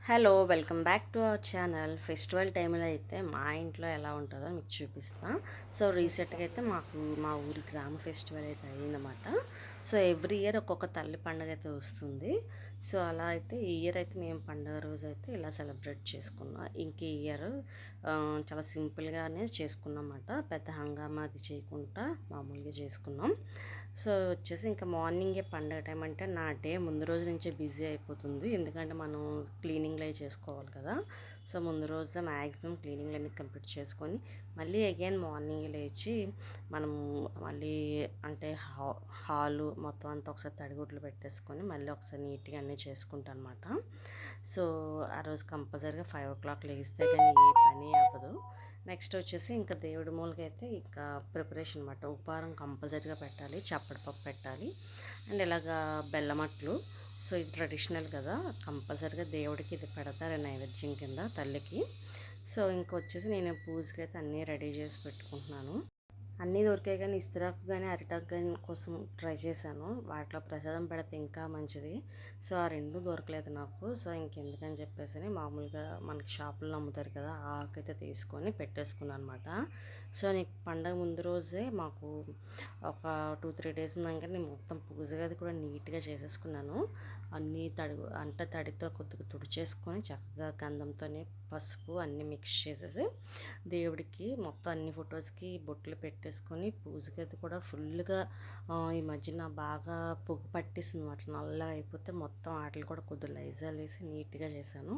Hello welcome back to our channel. Festival టైంలో అయితే మా ఇంట్లో ఎలా ఉంటుందో మీకు చూపిస్తా. సో రీసెంట్గా అయితే మా ఊరి గ్రామ ఫెస్టివల్ అయితే అయ్యిందన్నమాట. సో ఎవ్రీ ఇయర్ ఒక్కొక్క తల్లి పండుగ అయితే వస్తుంది. సో అలా అయితే ఈ ఇయర్ అయితే మేము పండుగ రోజు అయితే ఇలా సెలబ్రేట్ చేసుకున్నాం. ఇంక ఈ ఇయర్ చాలా సింపుల్గానే చేసుకున్నాం అన్నమాట. పెద్ద హంగామా అది చేయకుండా మామూలుగా చేసుకున్నాం. సో వచ్చేసి ఇంకా మార్నింగే పండగ టైం అంటే నా డే ముందు రోజు నుంచే బిజీ అయిపోతుంది. ఎందుకంటే మనం క్లీనింగ్లు అవి చేసుకోవాలి కదా. సో ముందు రోజు మ్యాక్సిమం క్లీనింగ్లు అన్నీ కంప్లీట్ చేసుకొని మళ్ళీ అగైన్ మార్నింగ్ లేచి మనం మళ్ళీ అంటే హాలు మొత్తం అంతా ఒకసారి తడిగుడ్లు పెట్టేసుకొని మళ్ళీ ఒకసారి నీట్గా అన్నీ చేసుకుంటాను అనమాట. సో ఆ రోజు కంపల్సరీగా 5 o'clock లేస్తే కానీ ఏ పని అవ్వదు. నెక్స్ట్ వచ్చేసి ఇంకా దేవుడి మూలకి అయితే ఇంకా ప్రిపరేషన్ అనమాట. ఉప్పారం కంపల్సరీగా పెట్టాలి, చప్పడి పప్పు పెట్టాలి అండ్ ఇలాగా బెల్లమట్లు. సో ఇది ట్రెడిషనల్ కదా, కంపల్సరీగా దేవుడికి ఇది పెడతారు నైవేద్యం కింద తల్లికి. సో ఇంకొచ్చేసి నేను పూజకి అయితే అన్నీ రెడీ చేసి పెట్టుకుంటున్నాను. అన్నీ దొరికాయి కానీ ఇస్తరాకు కానీ అరిటాకు కానీ కోసం ట్రై చేశాను. వాటిలో ప్రసాదం పెడితే ఇంకా మంచిది. సో ఆ రెండు దొరకలేదు నాకు. సో ఇంకెందుకని చెప్పేసి మామూలుగా మనకి షాపుల్లో అమ్ముతారు కదా, ఆ ఆకు అయితే తీసుకొని పెట్టేసుకున్నాను అనమాట. సో నీకు పండగ ముందు రోజే మాకు ఒక 2-3 days ఉన్నాక నేను మొత్తం పూజ గది కూడా నీట్గా చేసేసుకున్నాను. అన్నీ తడితో కొద్దిగా తుడిచేసుకొని చక్కగా గంధంతోనే పసుపు అన్నీ మిక్స్ చేసేసి దేవుడికి మొత్తం అన్ని ఫొటోస్కి బొట్లు పెట్టేసుకొని పూజ గది కూడా ఫుల్గా ఈ మధ్యన బాగా పొగ పట్టేసింది అనమాట. నల్లగా అయిపోతే మొత్తం వాటిని కూడా కొద్దిగా లైజాల్ వేసి నీట్గా చేశాను.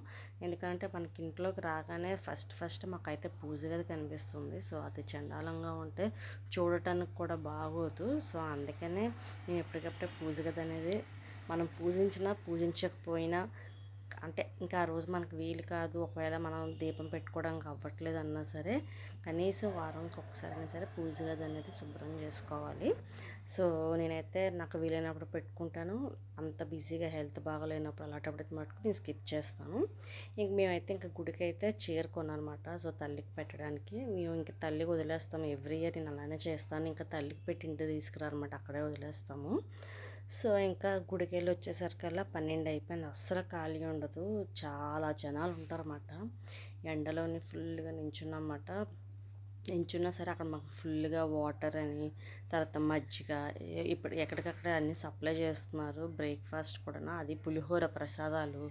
ఎందుకంటే మనకి ఇంట్లోకి రాగానే ఫస్ట్ మాకైతే పూజ గది కనిపిస్తుంది. సో అది చండాలంగా ఉంటే చూడటానికి కూడా బాగోదు. సో అందుకనే నేను ఎప్పటికప్పుడే పూజ గది అనేది మనం పూజించినా పూజించకపోయినా అంటే ఇంకా ఆ రోజు మనకు వీలు కాదు, ఒకవేళ మనం దీపం పెట్టుకోవడానికి అవ్వట్లేదు అన్నా సరే కనీసం వారానికి ఒకసారైనా సరే పూజ గది అనేది శుభ్రం చేసుకోవాలి. సో నేనైతే నాకు వీలైనప్పుడు పెట్టుకుంటాను. అంత బిజీగా హెల్త్ బాగాలేనప్పుడు అలాంటప్పుడు మటుకు నేను స్కిప్ చేస్తాను. ఇంక మేమైతే ఇంకా గుడికి అయితే చేరుకున్నానమాట. సో తల్లికి పెట్టడానికి మేము ఇంక తల్లికి వదిలేస్తాము. ఎవ్రీ ఇయర్ నేను అలానే చేస్తాను. ఇంకా తల్లికి పెట్టి ఇంటికి తీసుకురానమాట, అక్కడే వదిలేస్తాము. సో ఇంకా గుడికి వెళ్ళి వచ్చేసరికల్లా 12 అయిపోయింది. అస్సలు ఖాళీ ఉండదు, చాలా జనాలు ఉంటారన్నమాట. ఎండలోని ఫుల్గా నించున్నమాట. నించున్నా సరే అక్కడ మాకు ఫుల్గా వాటర్ అని, తర్వాత మజ్జిగ, ఇప్పుడు ఎక్కడికక్కడ అన్నీ సప్లై చేస్తున్నారు. బ్రేక్ఫాస్ట్ కూడా, అది పులిహోర ప్రసాదాలు,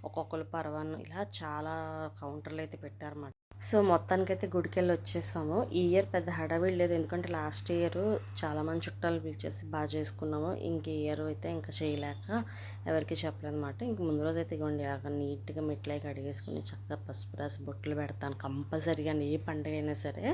ఒక్కొక్కరు పరవాన్నం, ఇలా చాలా కౌంటర్లు అయితే పెట్టారన్నమాట. సో మొత్తానికైతే గుడికెళ్ళి వచ్చేసాము. ఈ ఇయర్ పెద్ద హడావిడి లేదు, ఎందుకంటే లాస్ట్ ఇయర్ చాలామంది చుట్టాలు పిలిచేసి బాగా చేసుకున్నాము. ఇంక ఈ ఇయర్ అయితే ఇంకా చేయలేక ఎవరికి చెప్పలేదన్నమాట. ఇంక ముందు రోజు అయితే ఇవ్వండి అక్కడ నీట్గా మెట్లకి అడిగేసుకుని చక్కగా పసుపు రాసి బొట్లు పెడతాను కంపల్సరీగా. ఏ పండుగ అయినా సరే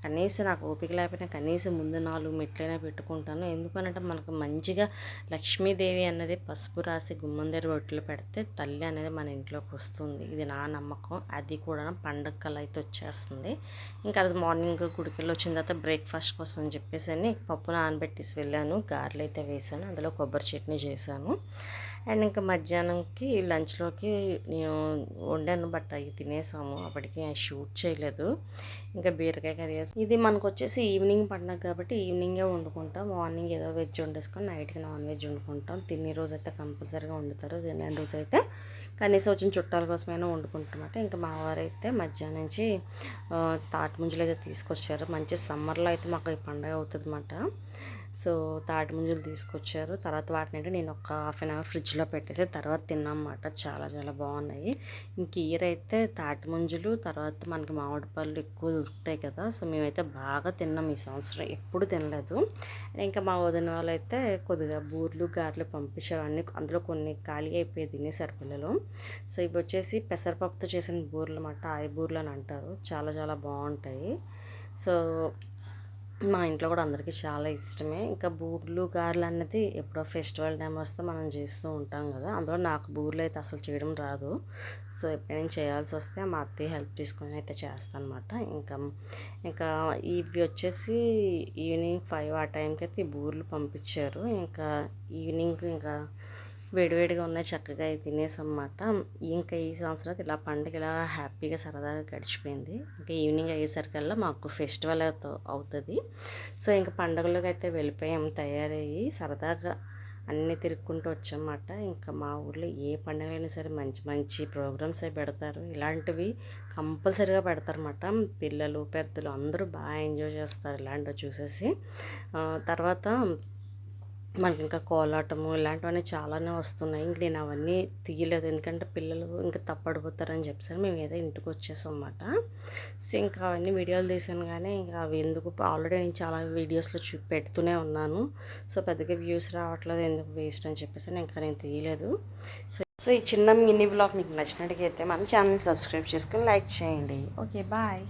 కనీసం నాకు ఓపిక లేకపోయినా కనీసం ముందు 4 మెట్లైనా పెట్టుకుంటాను. ఎందుకనంటే మనకు మంచిగా లక్ష్మీదేవి అన్నది పసుపు రాసి గుమ్మం దగ్గర బొట్లు పెడితే తల్లి అనేది మన ఇంట్లోకి వస్తుంది. ఇది నా నమ్మకం. అది కూడా పండగ కల అయితే వచ్చేస్తుంది. ఇంకా అది మార్నింగ్ గుడికెళ్ళి వచ్చిన తర్వాత బ్రేక్ఫాస్ట్ కోసం అని చెప్పేసి పప్పు నానబెట్టేసి వెళ్ళాను. గారెలు అయితే వేసాను, అందులో కొబ్బరి చట్నీ చేశాను. అండ్ ఇంకా మధ్యాహ్నంకి లంచ్లోకి నేను వండాను, బట్ అవి తినేసాము. అప్పటికి షూట్ చేయలేదు. ఇంకా బీరకాయ కర్రీ. ఇది మనకు వచ్చేసి ఈవినింగ్ పండుగ కాబట్టి ఈవినింగే వండుకుంటాం. మార్నింగ్ ఏదో వెజ్ వండేసుకొని నైట్కి నాన్ వెజ్ వండుకుంటాం. తినే రోజు అయితే కంపల్సరీగా వండుతారు. తినే రోజు అయితే కనీసం వచ్చిన చుట్టాల కోసమైనా వండుకుంటామన్నమాట. ఇంకా మా వారైతే మధ్యాహ్నం నుంచి తాటి ముంజలు అయితే తీసుకొచ్చారు. మంచి సమ్మర్లో అయితే మాకు ఈ పండుగ అవుతుంది అన్నమాట. సో తాటి ముంజలు తీసుకొచ్చారు. తర్వాత వాటిని నేను ఒక హాఫ్ అన్ అవర్ ఫ్రిడ్జ్లో పెట్టేసి తర్వాత తిన్నామన్నమాట. చాలా చాలా బాగున్నాయి. ఇంక ఇయర్ అయితే తాటి ముంజలు, తర్వాత మనకి మామిడి పళ్ళు ఎక్కువ దొరుకుతాయి కదా. సో మేమైతే బాగా తిన్నాం ఈ సంవత్సరం, ఎప్పుడు తినలేదు. ఇంకా మా వదిన వాళ్ళు అయితే కొద్దిగా బూర్లు గారెలు పంపించారు. అన్నీ అందులో కొన్ని ఖాళీ అయిపోయి తినేసారు పిల్లలు. సో ఇవి వచ్చేసి పెసరపప్పుతో చేసిన బూర్లు అన్నమాట. ఆయి బూర్లు అని అంటారు. చాలా చాలా బాగుంటాయి. సో మా ఇంట్లో కూడా అందరికీ చాలా ఇష్టమే. ఇంకా బూర్లు గారెలు అన్నది ఎప్పుడో ఫెస్టివల్ టైం వస్తే మనం చేస్తూ ఉంటాం కదా. అందులో నాకు బూర్లు అయితే అసలు చేయడం రాదు. సో ఎప్పుడైనా చేయాల్సి వస్తే మా అత్తయ్య హెల్ప్ తీసుకొని అయితే చేస్తాను అనమాట. ఇంకా ఇంకా ఇవి వచ్చేసి ఈవినింగ్ 5 ఆ టైంకి అయితే ఈ బూర్లు పంపించారు. ఇంకా ఈవినింగ్ ఇంకా వేడివేడిగా ఉన్నాయి, చక్కగా తినేసన్నమాట. ఇంకా ఈ సంవత్సరం ఇలా పండుగ ఇలా హ్యాపీగా సరదాగా గడిచిపోయింది. ఇంకా ఈవినింగ్ అయ్యేసరికల్లా మాకు ఫెస్టివల్ అవుతుంది. సో ఇంకా పండుగలోకి అయితే వెళ్ళిపోయాం తయారయ్యి. సరదాగా అన్నీ తిరుక్కుంటూ వచ్చామన్నమాట. ఇంకా మా ఊర్లో ఏ పండుగ అయినా సరే మంచి మంచి ప్రోగ్రామ్స్ అవి పెడతారు. ఇలాంటివి కంపల్సరీగా పెడతారన్నమాట. పిల్లలు పెద్దలు అందరూ బాగా ఎంజాయ్ చేస్తారు ఇలాంటివి చూసేసి. తర్వాత మనకి ఇంకా కోలాటము ఇలాంటివన్నీ చాలానే వస్తున్నాయి. ఇంక నేను అవన్నీ తీయలేదు, ఎందుకంటే పిల్లలు ఇంకా తప్పడిపోతారని చెప్పేసి మేము ఏదో ఇంటికి వచ్చేసాం అన్నమాట. సో ఇంకా అవన్నీ వీడియోలు తీసాను, కానీ ఇంకా అవి ఎందుకు, ఆల్రెడీ నేను చాలా వీడియోస్లో పెడుతూనే ఉన్నాను. సో పెద్దగా వ్యూస్ రావట్లేదు, ఎందుకు వేస్ట్ అని చెప్పేసి ఇంకా నేను తీయలేదు. సో ఈ చిన్న మినీ వ్లాగ్ మీకు నచ్చినట్టుగా అయితే మన ఛానల్ని సబ్స్క్రైబ్ చేసుకొని లైక్ చేయండి. Okay bye.